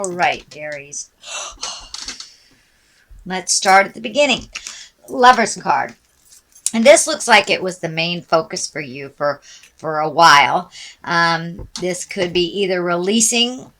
All right, Aries. Let's start at the beginning. Lover's card. And this looks like it was the main focus for you for a while. This could be either releasing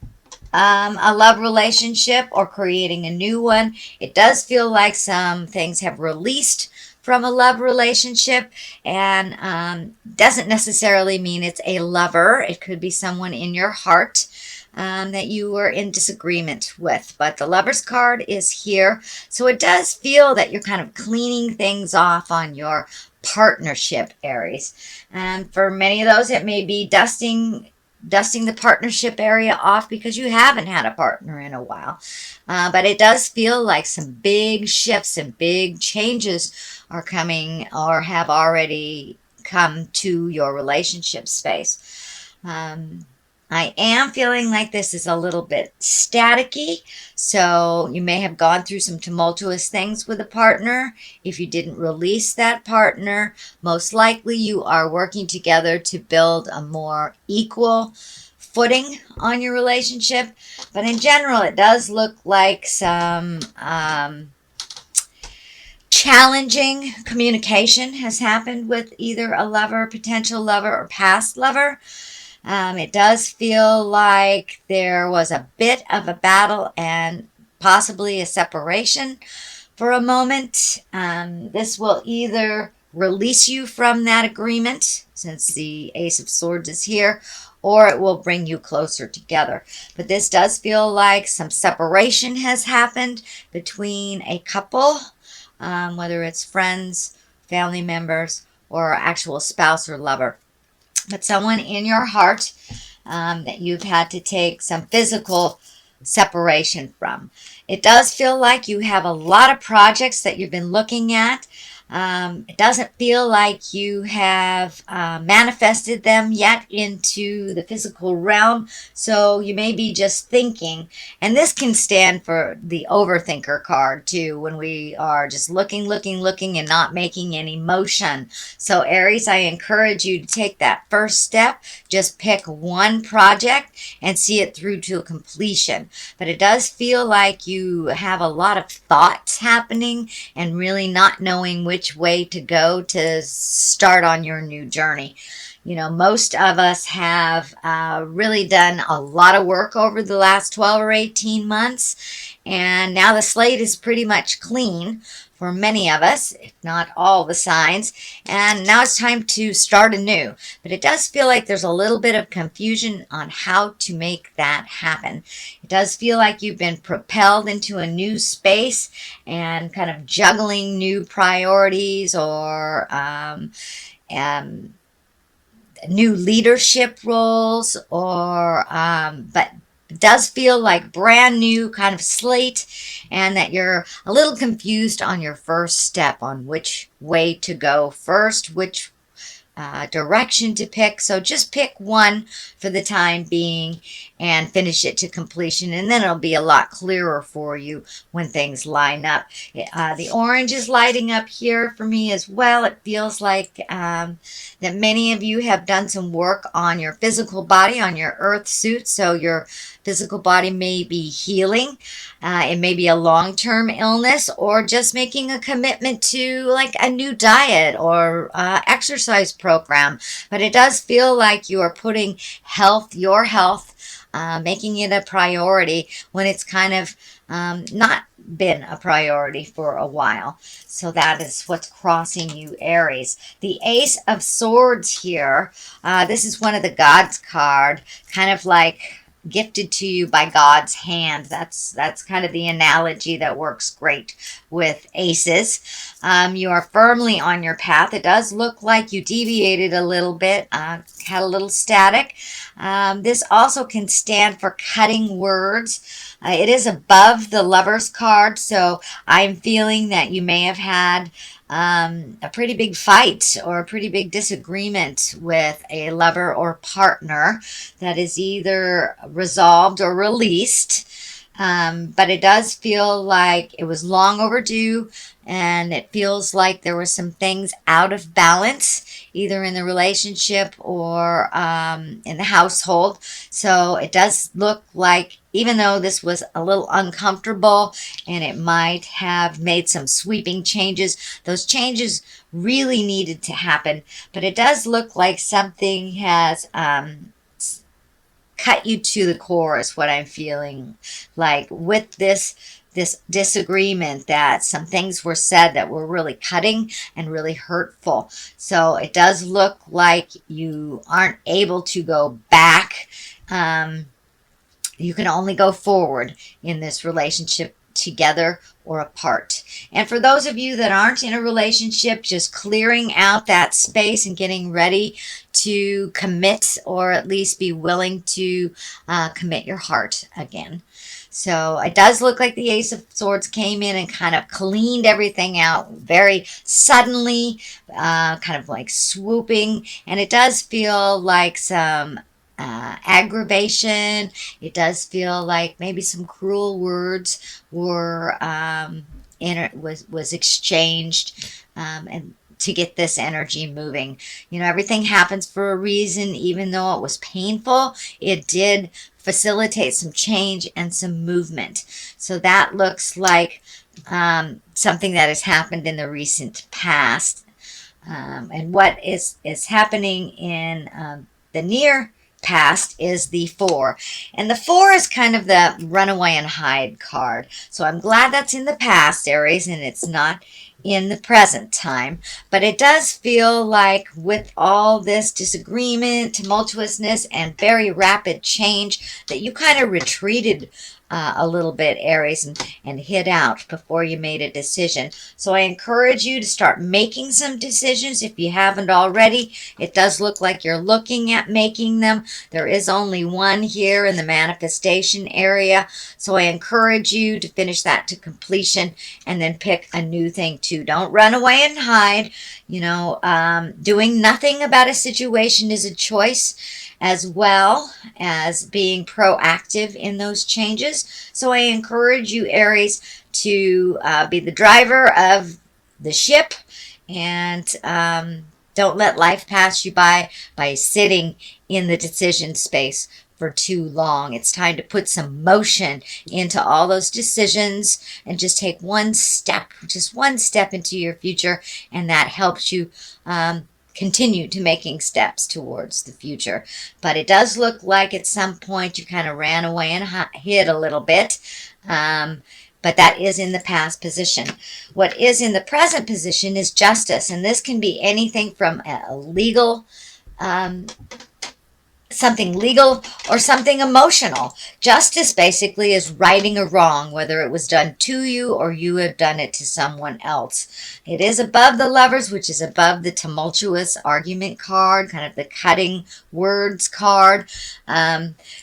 a love relationship or creating a new one. It does feel like some things have released from a love relationship, and doesn't necessarily mean it's a lover. It could be someone in your heart that you were in disagreement with. But the Lover's card is here. So it does feel that you're kind of cleaning things off on your partnership, Aries. And for many of those, it may be dusting the partnership area off because you haven't had a partner in a while. But it does feel like some big shifts and big changes are coming or have already come to your relationship space. I am feeling like this is a little bit staticky, so you may have gone through some tumultuous things with a partner. If you didn't release that partner, most likely you are working together to build a more equal footing on your relationship. But in general, it does look like some challenging communication has happened with either a lover, potential lover, or past lover. It does feel like there was a bit of a battle and possibly a separation for a moment. This will either release you from that agreement, since the Ace of Swords is here, or it will bring you closer together. But this does feel like some separation has happened between a couple, whether it's friends, family members, or actual spouse or lover. But someone in your heart that you've had to take some physical separation from. It does feel like you have a lot of projects that you've been looking at. It doesn't feel like you have manifested them yet into the physical realm. So you may be just thinking, and this can stand for the overthinker card too, when we are just looking and not making any motion. So Aries, I encourage you to take that first step. Just pick one project and see it through to completion. But it does feel like you have a lot of thoughts happening and really not knowing which way to go to start on your new journey. You know, most of us have really done a lot of work over the last 12 or 18 months, and now the slate is pretty much clean for many of us, if not all the signs, and now it's time to start anew. But it does feel like there's a little bit of confusion on how to make that happen. It does feel like you've been propelled into a new space and kind of juggling new priorities or new leadership roles, or but it does feel like brand new kind of slate, and that you're a little confused on your first step on which way to go first, which direction to pick. So just pick one for the time being and finish it to completion, and then it'll be a lot clearer for you when things line up. The orange is lighting up here for me as well. It feels like that many of you have done some work on your physical body, on your earth suit, so your physical body may be healing. It may be a long-term illness, or just making a commitment to like a new diet or exercise program. But it does feel like you are putting your health, making it a priority when it's kind of not been a priority for a while. So that is what's crossing you, Aries. The Ace of Swords here, this is one of the Gods card, kind of like gifted to you by God's hand. That's kind of the analogy that works great with aces. You are firmly on your path. It does look like you deviated a little bit, had a little static. This also can stand for cutting words. It is above the Lover's card, so I'm feeling that you may have had a pretty big fight or a pretty big disagreement with a lover or partner that is either resolved or released. But it does feel like it was long overdue, and it feels like there were some things out of balance, either in the relationship or in the household. So it does look like even though this was a little uncomfortable and it might have made some sweeping changes, those changes really needed to happen. But it does look like something has cut you to the core, is what I'm feeling like with this disagreement, that some things were said that were really cutting and really hurtful. So it does look like you aren't able to go back. You can only go forward in this relationship, together or apart. And for those of you that aren't in a relationship, just clearing out that space and getting ready to commit, or at least be willing to commit your heart again. So it does look like the Ace of Swords came in and kind of cleaned everything out very suddenly, kind of like swooping. And it does feel like some aggravation. It does feel like maybe some cruel words were was exchanged, and to get this energy moving. You know, everything happens for a reason. Even though it was painful, it did facilitate some change and some movement. So that looks like something that has happened in the recent past. And what is happening in the near past is the 4. And the 4 is kind of the runaway and hide card. So I'm glad that's in the past, Aries, and it's not in the present time. But it does feel like with all this disagreement, tumultuousness, and very rapid change, that you kind of retreated a little bit, Aries, and hid out before you made a decision. So I encourage you to start making some decisions if you haven't already. It does look like you're looking at making them. There is only one here in the manifestation area. So I encourage you to finish that to completion and then pick a new thing too. Don't run away and hide. You know, doing nothing about a situation is a choice, as well as being proactive in those changes. So I encourage you, Aries, to be the driver of the ship, and don't let life pass you by sitting in the decision space for too long. It's time to put some motion into all those decisions and just take just one step into your future, and that helps you continue to making steps towards the future. But it does look like at some point you kind of ran away and hid a little bit. But that is in the past position. What is in the present position is justice. And this can be anything from a legal, something legal or something emotional. Justice basically is righting a wrong, whether it was done to you or you have done it to someone else. It is above the Lovers, which is above the tumultuous argument card, kind of the cutting words card.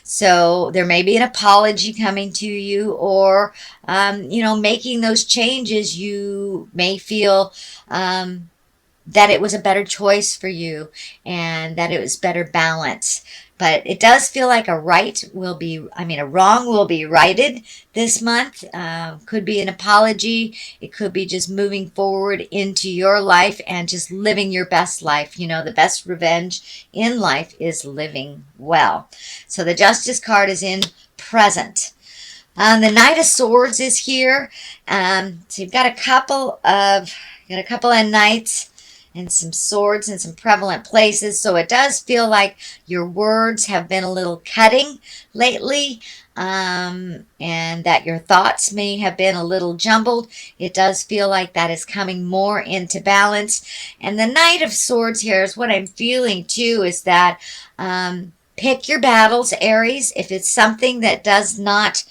So there may be an apology coming to you, or, you know, making those changes. You may feel that it was a better choice for you and that it was better balance. But it does feel like a wrong will be righted this month. Could be an apology. It could be just moving forward into your life and just living your best life. You know, the best revenge in life is living well. So the Justice card is in present. The Knight of Swords is here. So you've got a couple of knights and some swords in some prevalent places. So it does feel like your words have been a little cutting lately, and that your thoughts may have been a little jumbled. It does feel like that is coming more into balance. And the Knight of Swords here is what I'm feeling too, is that pick your battles, Aries. If it's something that does not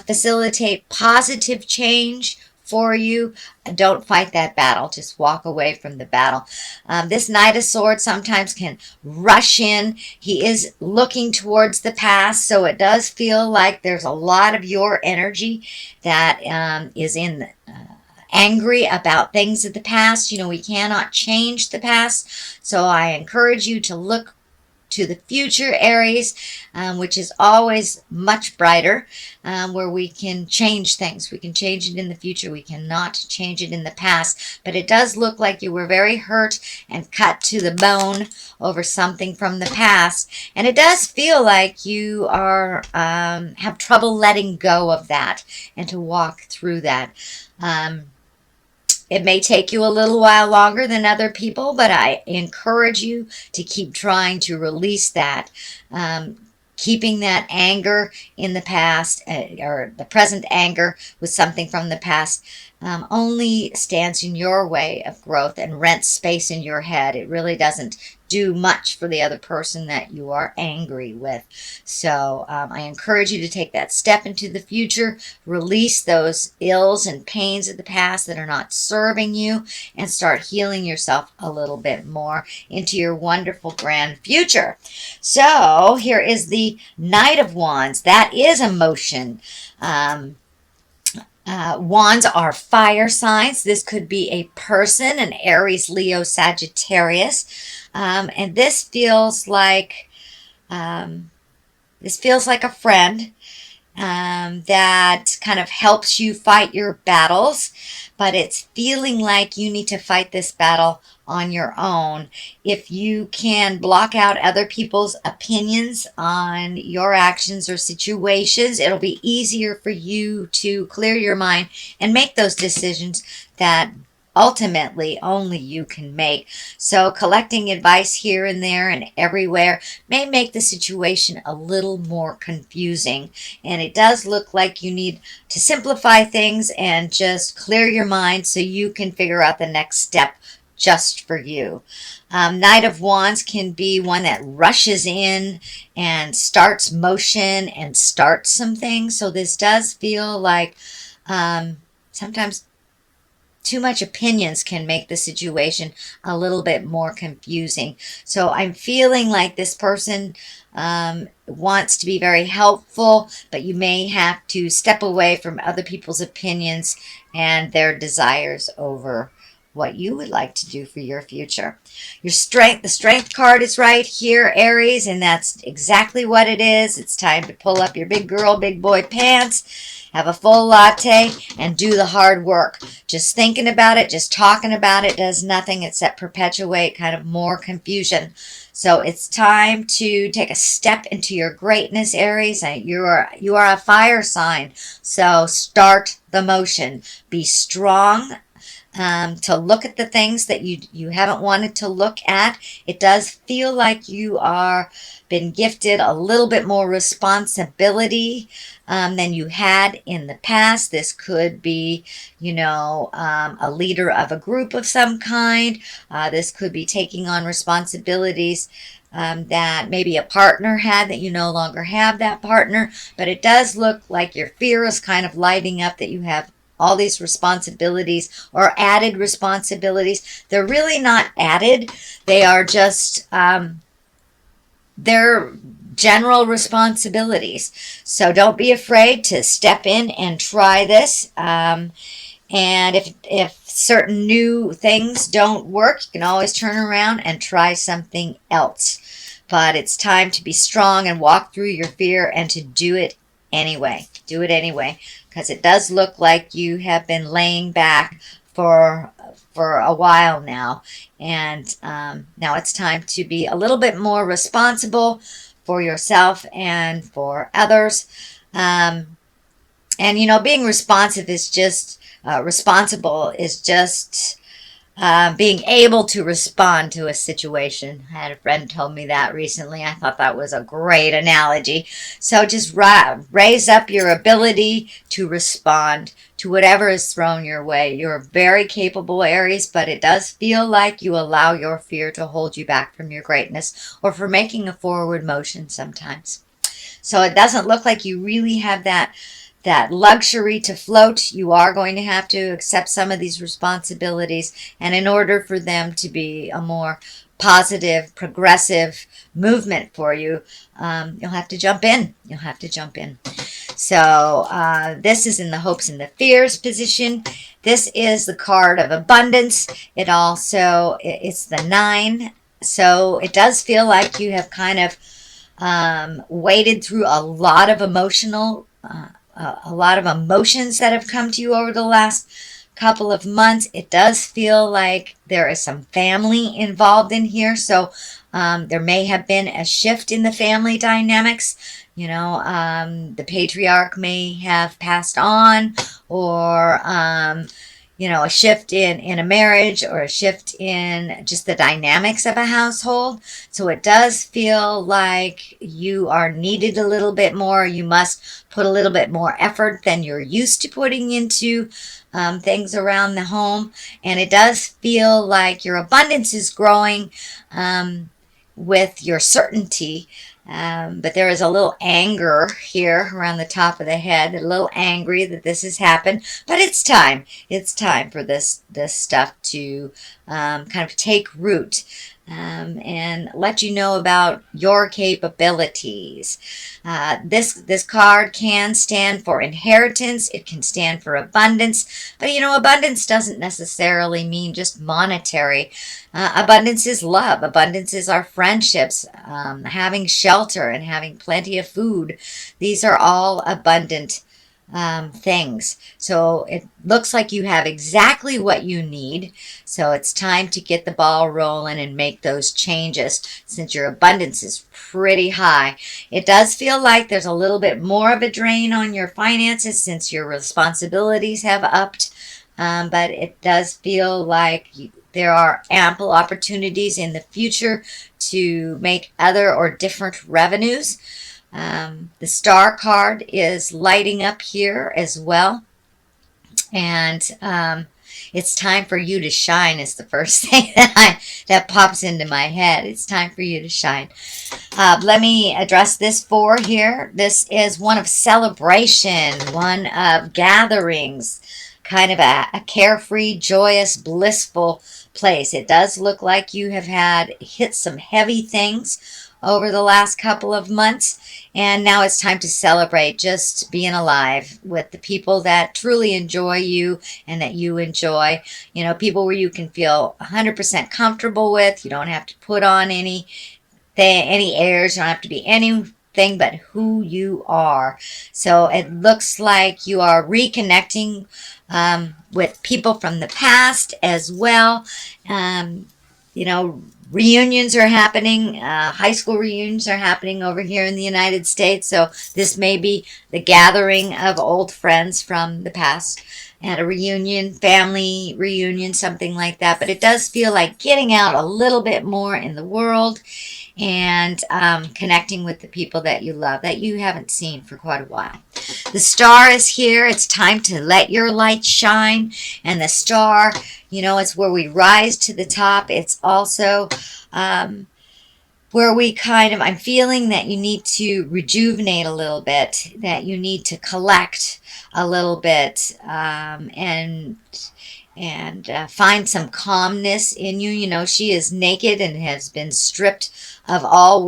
facilitate positive change for you, don't fight that battle. Just walk away from the battle. This Knight of Swords sometimes can rush in. He is looking towards the past, so it does feel like there's a lot of your energy that is in angry about things of the past. You know, we cannot change the past, so I encourage you to look to the future, Aries, which is always much brighter, where we can change things. We can change it in the future. We cannot change it in the past. But it does look like you were very hurt and cut to the bone over something from the past. And it does feel like you are have trouble letting go of that and to walk through that. It may take you a little while longer than other people, but I encourage you to keep trying to release that. Keeping that anger in the past, or the present anger with something from the past, only stands in your way of growth and rents space in your head. It really doesn't do much for the other person that you are angry with. So I encourage you to take that step into the future, release those ills and pains of the past that are not serving you, and start healing yourself a little bit more into your wonderful grand future. So here is the Knight of Wands. That is emotion. Wands are fire signs. This could be a person, an Aries, Leo, Sagittarius. And this feels like a friend that kind of helps you fight your battles, but it's feeling like you need to fight this battle on your own. If you can block out other people's opinions on your actions or situations, it'll be easier for you to clear your mind and make those decisions that ultimately only you can make. So collecting advice here and there and everywhere may make the situation a little more confusing. And it does look like you need to simplify things and just clear your mind so you can figure out the next step just for you. Knight of Wands can be one that rushes in and starts motion and starts some things. So this does feel like sometimes too much opinions can make the situation a little bit more confusing. So I'm feeling like this person wants to be very helpful, but you may have to step away from other people's opinions and their desires over what you would like to do for your future. Your strength, the strength card is right here, Aries, and that's exactly what it is. It's time to pull up your big girl, big boy pants, have a full latte, and do the hard work. Just thinking about it, just talking about it does nothing except perpetuate kind of more confusion. So it's time to take a step into your greatness, Aries. You are a fire sign, so start the motion. Be strong. To look at the things that you haven't wanted to look at. It does feel like you are been gifted a little bit more responsibility than you had in the past. This could be, a leader of a group of some kind. This could be taking on responsibilities that maybe a partner had that you no longer have that partner. But it does look like your fear is kind of lighting up that you have all these responsibilities or added responsibilities. They're really not added. They are just, they're general responsibilities. So don't be afraid to step in and try this. And if certain new things don't work, you can always turn around and try something else. But it's time to be strong and walk through your fear and to do it anyway. Do it anyway. Because it does look like you have been laying back for a while now. And now it's time to be a little bit more responsible for yourself and for others. And, being responsible is just being able to respond to a situation. I had a friend told me that recently. I thought that was a great analogy. So just raise up your ability to respond to whatever is thrown your way. You're very capable, Aries, but it does feel like you allow your fear to hold you back from your greatness or for making a forward motion sometimes. So it doesn't look like you really have that luxury to float. You are going to have to accept some of these responsibilities. And in order for them to be a more positive, progressive movement for you, you'll have to jump in. You'll have to jump in. So this is in the hopes and the fears position. This is the card of abundance. It's the 9 So it does feel like you have kind of waded through a lot of a lot of emotions that have come to you over the last couple of months. It does feel like there is some family involved in here. So there may have been a shift in the family dynamics. You know, the patriarch may have passed on, or you know, a shift in a marriage, or a shift in just the dynamics of a household. So it does feel like you are needed a little bit more. You must put a little bit more effort than you're used to putting into things around the home. And it does feel like your abundance is growing with your certainty. But there is a little anger here around the top of the head, a little angry that this has happened. But it's time. It's time for this stuff to kind of take root. And let you know about your capabilities. This card can stand for inheritance. It can stand for abundance. But you know, abundance doesn't necessarily mean just monetary. Abundance is love. Abundance is our friendships, having shelter and having plenty of food. These are all abundant things. So it looks like you have exactly what you need. So it's time to get the ball rolling and make those changes, since your abundance is pretty high. It does feel like there's a little bit more of a drain on your finances since your responsibilities have upped. But it does feel like there are ample opportunities in the future to make other or different revenues. The star card is lighting up here as well. And it's time for you to shine is the first thing that pops into my head. It's time for you to shine. Let me address this four here. This is one of celebration, one of gatherings, kind of a carefree, joyous, blissful place. It does look like you have hit some heavy things over the last couple of months, and now it's time to celebrate just being alive with the people that truly enjoy you and that you enjoy. You know, people where you can feel 100% comfortable with. You don't have to put on any airs. You don't have to be anything but who you are. So it looks like you are reconnecting with people from the past as well. You know, reunions are happening. High school reunions are happening over here in the United States. So this may be the gathering of old friends from the past at a reunion, family reunion, something like that. But it does feel like getting out a little bit more in the world and connecting with the people that you love, that you haven't seen for quite a while. The star is here. It's time to let your light shine. And the star, you know, it's where we rise to the top. It's also where we I'm feeling that you need to rejuvenate a little bit, that you need to collect a little bit, and find some calmness in you. You know, she is naked and has been stripped of all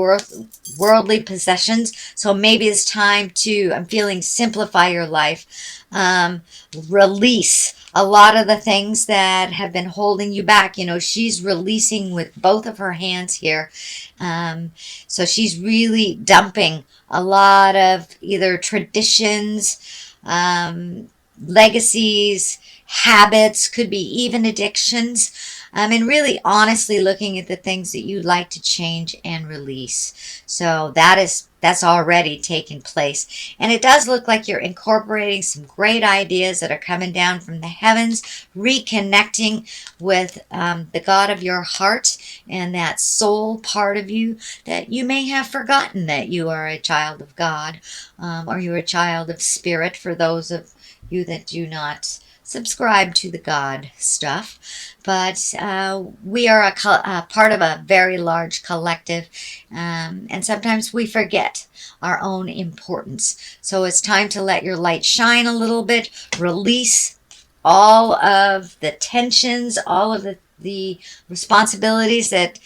worldly possessions. So maybe it's time to, I'm feeling, simplify your life. Release a lot of the things that have been holding you back. You know, she's releasing with both of her hands here. So she's really dumping a lot of either traditions, legacies, habits, could be even addictions, and really honestly looking at the things that you'd like to change and release. So that's already taken place. And it does look like you're incorporating some great ideas that are coming down from the heavens, reconnecting with the God of your heart and that soul part of you that you may have forgotten that you are a child of God, or you're a child of spirit, for those of you that do not subscribe to the God stuff. But we are a part of a very large collective, and sometimes we forget our own importance. So it's time to let your light shine a little bit, release all of the tensions, all of the responsibilities that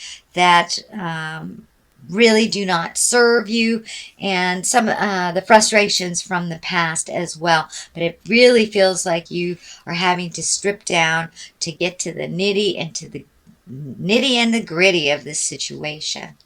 really do not serve you, and some the frustrations from the past as well. But it really feels like you are having to strip down to get to the nitty and to nitty and the gritty of this situation.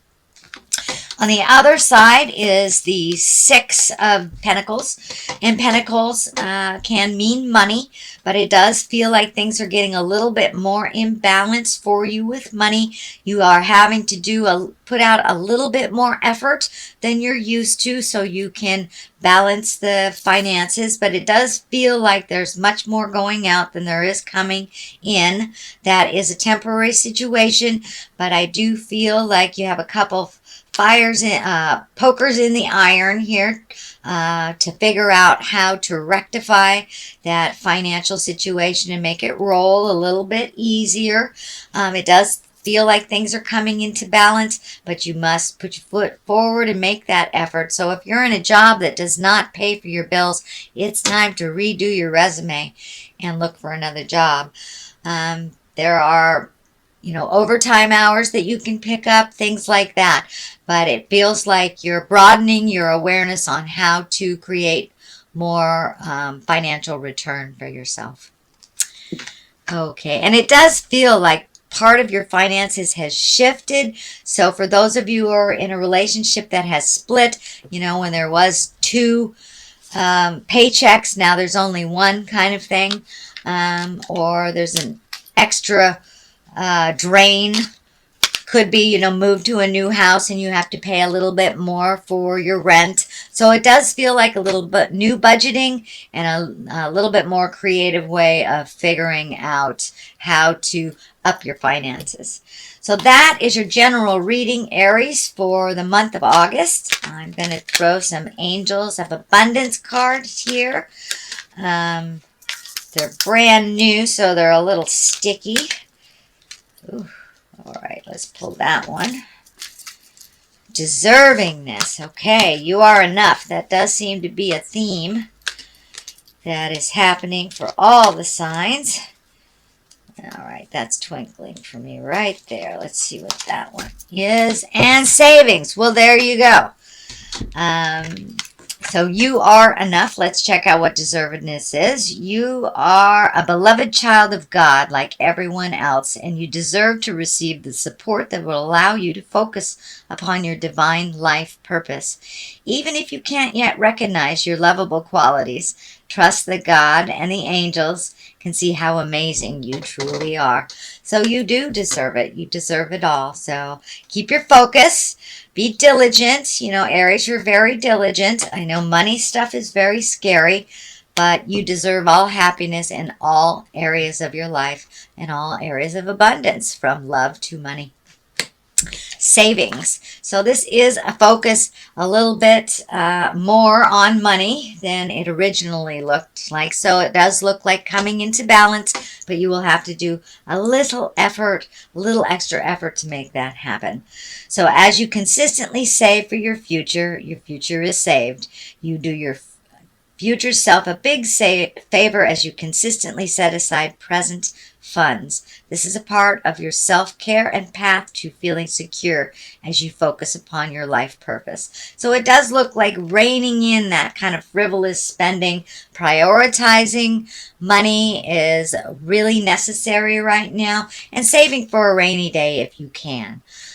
On the other side is the Six of Pentacles. And Pentacles can mean money, but it does feel like things are getting a little bit more imbalanced for you with money. You are having to put out a little bit more effort than you're used to so you can balance the finances, but it does feel like there's much more going out than there is coming in. That is a temporary situation, but I do feel like you have a couple pokers in the iron here to figure out how to rectify that financial situation and make it roll a little bit easier. It does feel like things are coming into balance, but you must put your foot forward and make that effort. So if you're in a job that does not pay for your bills, it's time to redo your resume and look for another job. There are overtime hours that you can pick up, things like that. But it feels like you're broadening your awareness on how to create more financial return for yourself. Okay, and it does feel like part of your finances has shifted. So for those of you who are in a relationship that has split, when there was two paychecks, now there's only one kind of thing, or there's an extra drain. Could be, move to a new house and you have to pay a little bit more for your rent. So it does feel like a little bit new budgeting and a little bit more creative way of figuring out how to up your finances. So that is your general reading, Aries, for the month of August. I'm going to throw some Angels of Abundance cards here. They're brand new, so they're a little sticky. Ooh. All right, let's pull that one. Deservingness. Okay, you are enough. That does seem to be a theme that is happening for all the signs. All right, that's twinkling for me right there. Let's see what that one is. And savings. Well, there you go. So you are enough. Let's check out what deservedness is. You are a beloved child of God like everyone else, and you deserve to receive the support that will allow you to focus upon your divine life purpose. Even if you can't yet recognize your lovable qualities, trust that God and the angels can see how amazing you truly are. So you do deserve it. You deserve it all. So keep your focus. Be diligent. Aries, you're very diligent. I know money stuff is very scary, but you deserve all happiness in all areas of your life and all areas of abundance, from love to money. Savings. So this is a focus a little bit more on money than it originally looked like. So it does look like coming into balance, but you will have to do a little effort, a little extra effort to make that happen. So as you consistently save for your future is saved. You do your future self a big favor as you consistently set aside present funds. This is a part of your self-care and path to feeling secure as you focus upon your life purpose. So it does look like reining in that kind of frivolous spending. Prioritizing money is really necessary right now, and saving for a rainy day if you can.